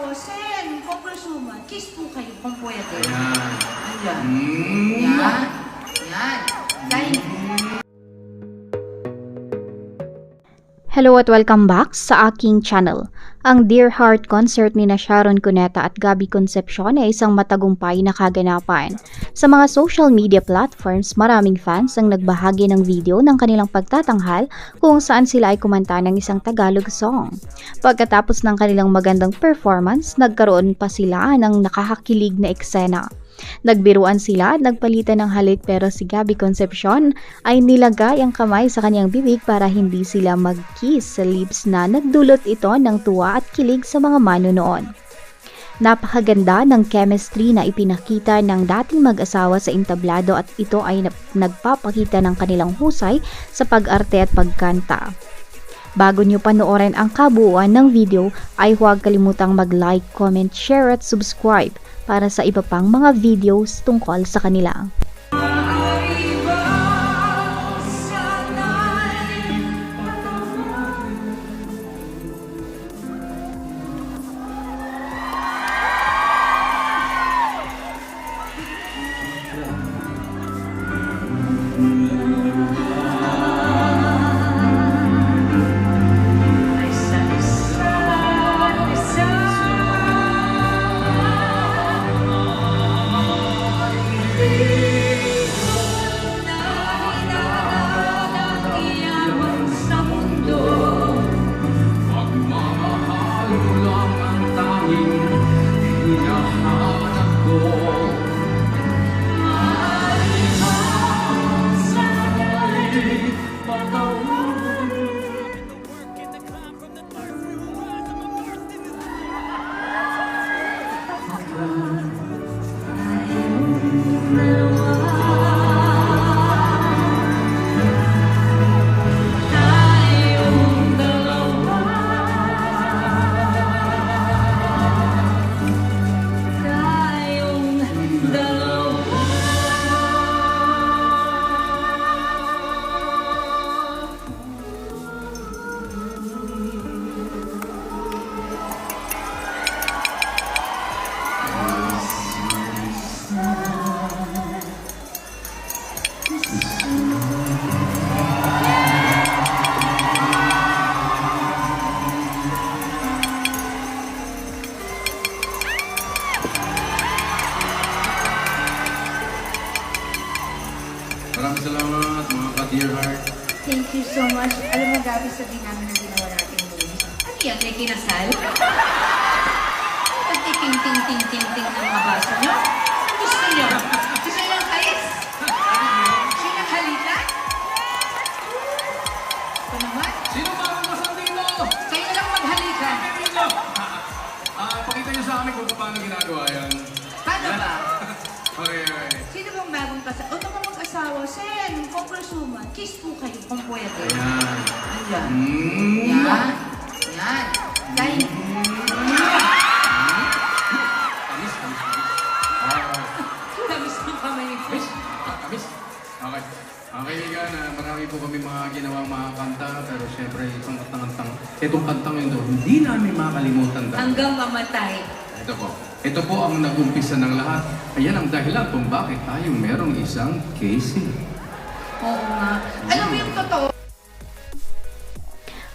mag-asawa, Sen, congresswoman, kiss po kayo kung pwede. Ayan. Ayan. Yan. Yan. Dahil Hello at welcome back sa aking channel. Ang Dear Heart concert ni na Sharon Cuneta at Gabby Concepcion ay isang matagumpay na kaganapan. Sa mga social media platforms, maraming fans ang nagbahagi ng video ng kanilang pagtatanghal kung saan sila ay kumanta ng isang Tagalog song. Pagkatapos ng kanilang magandang performance, nagkaroon pa sila ng nakakakilig na eksena. Nagbiruan sila at nagpalitan ng halik pero si Gabby Concepcion ay nilagay ang kamay sa kanyang bibig para hindi sila mag-kiss sa lips na nagdulot ito ng tuwa at kilig sa mga manonood. Napakaganda ng chemistry na ipinakita ng dating mag-asawa sa entablado at ito ay nagpapakita ng kanilang husay sa pag-arte at pagkanta. Bago nyo panoorin ang kabuuan ng video ay huwag kalimutang mag-like, comment, share at subscribe para sa iba pang mga videos tungkol sa kanila. Maraming salamat mga ka-Dear Heart. thank you so much. Alam mo, Gabby, sabihin namin na ginawa natin movies. Ano yan? May kinasal? Nagtiting-ting-ting-ting-ting ng mga baso, no? Gusto niyo? Gusto niyo ang kiss? Gusto niyo ang halikan? Ito naman. Sino ba ang masandino? Kayo lang maghalikan. Pakita niyo sa amin kung paano ginagawa yan. Paano ba? Okay. Sino bang bagong kasal? O mga mag-asawa, Sen, congresswoman, kiss po kayo kung pwede. Ayan. Ayan. Yan. Yan. Dahil Tamis. tamis ng kamay ko. Tamis. Okay. Kaibigan, marami po kami mga ginawang mga kanta, pero syempre itong kantang yun doon, hindi namin makalimutan dahil. Hanggang mamatay. Ito po. Ito po ang nag-umpisa ng lahat. Ayan ang dahilan kung bakit tayo merong isang Casey. Oo nga. Alam mo yung totoo?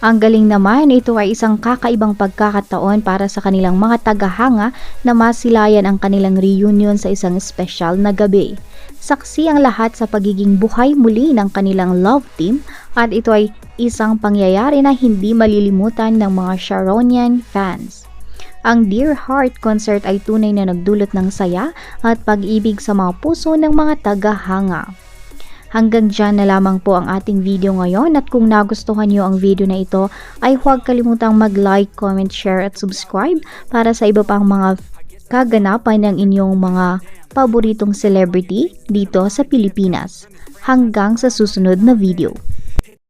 Ang galing naman, ito ay isang kakaibang pagkakataon para sa kanilang mga tagahanga na masilayan ang kanilang reunion sa isang espesyal na gabi. Saksi ang lahat sa pagiging buhay muli ng kanilang love team at ito ay isang pangyayari na hindi malilimutan ng mga Sharonian fans. Ang Dear Heart concert ay tunay na nagdulot ng saya at pag-ibig sa mga puso ng mga tagahanga. Hanggang dyan na lamang po ang ating video ngayon at kung nagustuhan nyo ang video na ito ay huwag kalimutang mag-like, comment, share at subscribe para sa iba pang mga kaganapan ng inyong mga paboritong celebrity dito sa Pilipinas. Hanggang sa susunod na video.